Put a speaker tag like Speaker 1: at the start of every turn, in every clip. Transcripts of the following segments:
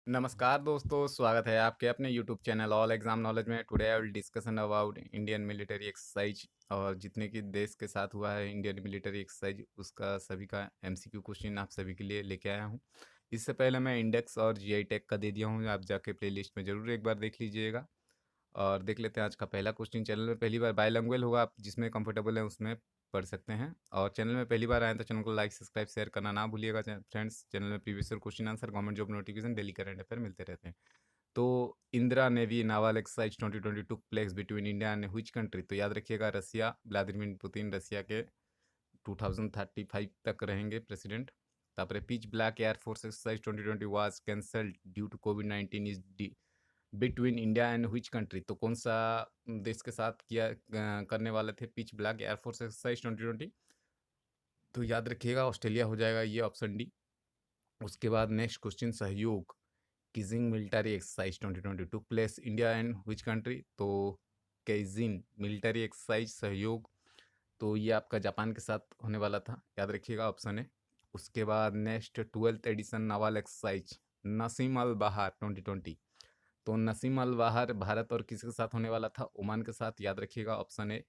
Speaker 1: नमस्कार दोस्तों, स्वागत है आपके अपने YouTube channel all exam knowledge में। Today I will discussion about Indian military exercise और जितने की देश के साथ हुआ है इंडियन मिलिट्री एक्सरसाइज उसका सभी का एमसीक्यू क्वेश्चन आप सभी के लिए लेके आया हूँ। इससे पहले मैं इंडेक्स और जीआई टैग का दे दिया हूँ, आप जाके प्लेलिस्ट में ज़रूर एक बार देख लीजिएगा। और देख लेते हैं आज का पहला क्वेश्चन। चैनल में पहली बार बायलैंग्वेज होगा, आप जिसमें कंफर्टेबल है उसमें पढ़ सकते हैं। और चैनल में पहली बार आए तो चैनल को लाइक सब्सक्राइब शेयर करना ना भूलिएगा फ्रेंड्स। चैनल में previous year question answer, government job notification, daily current affair मिलते रहते हैं। तो Indira navy novel exercise 2020 took place between India and which country? तो याद रखिएगा रसिया, व्लादिमीर पुतिन रसिया के 2035 तक रहेंगे प्रेसिडेंट। तापर pitch black air force exercise 2020 was cancelled due to कोविड-19 is between India and which country? तो कौन सा देश के साथ किया करने वाले थे पिच ब्लैक एयरफोर्स एक्सरसाइज 2020? तो याद रखिएगा ऑस्ट्रेलिया हो जाएगा ये ऑप्शन डी। उसके बाद नेक्स्ट क्वेश्चन, सहयोग किजिंग military exercise 2020 took place India and which country? तो केजिंग मिलिट्री एक्सरसाइज सहयोग, तो ये आपका जापान के साथ होने वाला था, याद रखिएगा ऑप्शन है। उसके बाद next 12th edition naval exercise Naseem Al Bahr 2020, तो नसीम अल बहार भारत और किसके साथ होने वाला था? ओमान के साथ, याद रखिएगा ऑप्शन है।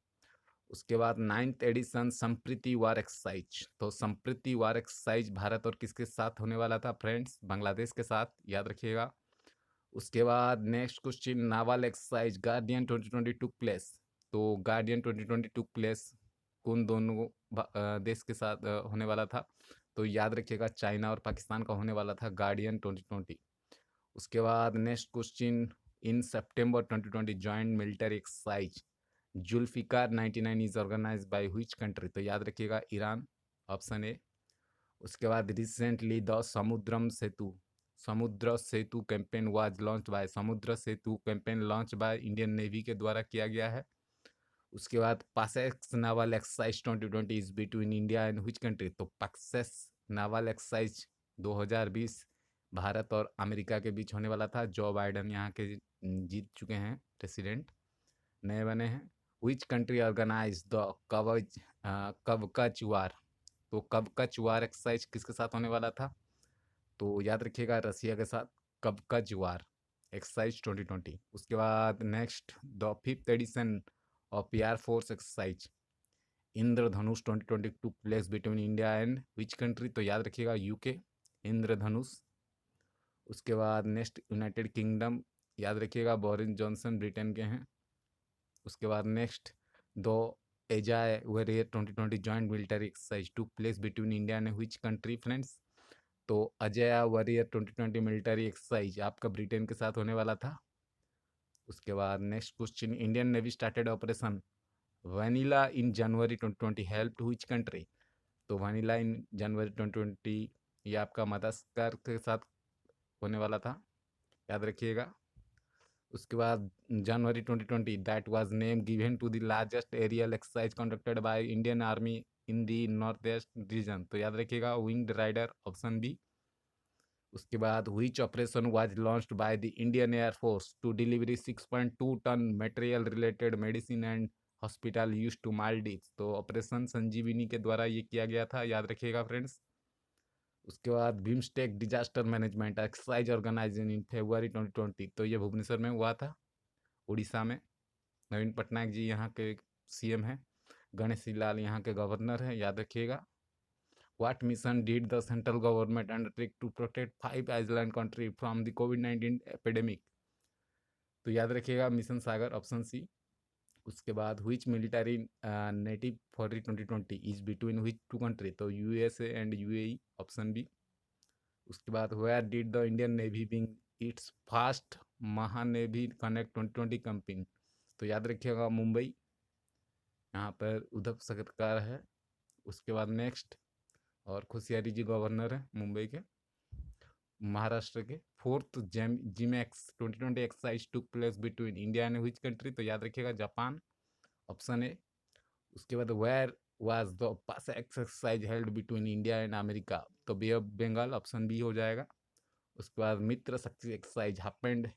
Speaker 1: उसके बाद 9th एडिशन संप्रीति वार एक्सरसाइज, तो संप्रीति वार एक्सरसाइज भारत और किसके साथ होने वाला था फ्रेंड्स? बांग्लादेश के साथ, याद रखिएगा। उसके बाद next question, novel exercise guardian 2020 took place, तो गार्डियन 2020 टुक प्लेस कौन दोनों देश के साथ होने वाला था? तो याद रखिएगा चाइना और पाकिस्तान का होने वाला था गार्डियन 2020। उसके बाद next question, in September 2020 joint military exercise Zulfiqar 99 is organized by which country? तो याद रखिएगा ईरान, ऑप्शन ए। उसके बाद recently the Samudra Setu campaign was launch by, Samudra Setu campaign launch by Indian navy के द्वारा किया गया है। उसके बाद PASSEX naval exercise 2020 is between India and which country? तो पासेक्स नावल एक्सरसाइज 2020 भारत और अमेरिका के बीच होने वाला था। जो बाइडन यहाँ के जीत चुके हैं प्रेसिडेंट, नए बने हैं। व्हिच कंट्री ऑर्गेनाइज द कवकच वार? तो कवकच वार एक्सरसाइज किसके साथ होने वाला था? तो याद रखिएगा रसिया के साथ कवकच वार एक्सरसाइज 2020। उसके बाद next, the 5th edition of air force exercise Indradhanush 2020 took place between India and which country? तो याद रखिएगा यूके, इंद्रधनुष। उसके बाद नेक्स्ट, यूनाइटेड किंगडम, याद रखिएगा बोरिस जॉनसन ब्रिटेन के हैं। उसके बाद नेक्स्ट, दो Ajeya warrior 2020 joint military exercise took place between India and which country friends? तो अजय वॉरियर 2020 मिलिट्री एक्सरसाइज आपका ब्रिटेन के साथ होने वाला था। उसके बाद next question, Indian navy started operation Vanilla in January 2020 help which country? तो वनीला इन जनवरी 2020 ये आपका मदागास्कर के साथ होने वाला था, याद रखिएगा। उसके बाद January 2020 that was name given to the largest aerial exercise conducted by Indian army in the north east region? तो याद रखिएगा विंग्ड राइडर, ऑप्शन बी। उसके बाद which operation was launched by the Indian air force to delivery 6.2 ton material related medicine and hospital use to Maldives? तो operation संजीवनी के द्वारा ये किया गया था, याद रखिएगा फ्रेंड्स। उसके बाद BIMSTEC disaster management exercise organisation in February 2020, तो ये भुवनेश्वर में हुआ था, उड़ीसा में। नवीन पटनायक जी यहाँ के सीएम हैं, गणेश लाल यहाँ के गवर्नर हैं, याद रखिएगा। What mission did the central government undertake to protect 5 island country from the COVID-19 epidemic? तो याद रखिएगा मिशन सागर, ऑप्शन सी। उसके बाद which military native for 2020 is between which two country? तो USA and UAE, option B. उसके बाद where did the Indian navy wing its fast Mahanavy connect 2020 campaign? तो याद रखिएगा मुंबई, यहाँ पर उद्धव सरकार है। उसके बाद नेक्स्ट, और खुशियारी जी गवर्नर हैं मुंबई के, महाराष्ट्र के। Fourth JIMEX 2020 exercise took place between India and which country? तो याद रखिएगा जापान, ऑप्शन ए। उसके बाद where was the pass exercise held between India and America? तो bay of Bengal, option B हो जाएगा। उसके बाद Mitra Shakti exercise happened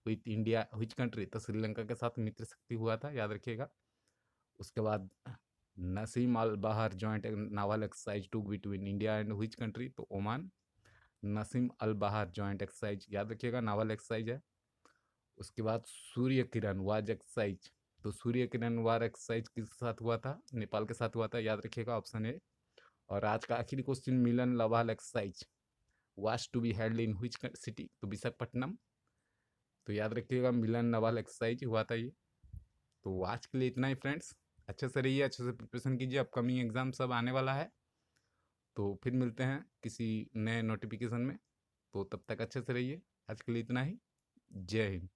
Speaker 1: with India which country? तो श्रीलंका के साथ मित्र शक्ति हुआ था, याद रखिएगा। उसके बाद नसीम अल बहार joint novel exercise took between India and which country? तो ओमान। नसीम अल बहार जॉइंट एक्सरसाइज, याद रखिएगा नावल एक्सरसाइज है। उसके बाद सूर्य किरण वाज एक्सरसाइज, तो सूर्य किरण वार एक्सरसाइज किसके साथ हुआ था? नेपाल के साथ हुआ था, याद रखिएगा ऑप्शन ए। और आज का आखिरी question, Milan naval exercise was to be held in which city? तो विशाखापट्टनम। तो याद रखिएगा मिलन नवाल एक्सरसाइज हुआ था ये। तो आज के लिए इतना ही फ्रेंड्स, अच्छे से रहिए, अच्छे से प्रिपरेशन कीजिए, अपकमिंग एग्जाम सब आने वाला है। तो फिर मिलते हैं किसी नए नोटिफिकेशन में, तो तब तक अच्छे से रहिए। आज के लिए इतना ही। जय हिंद।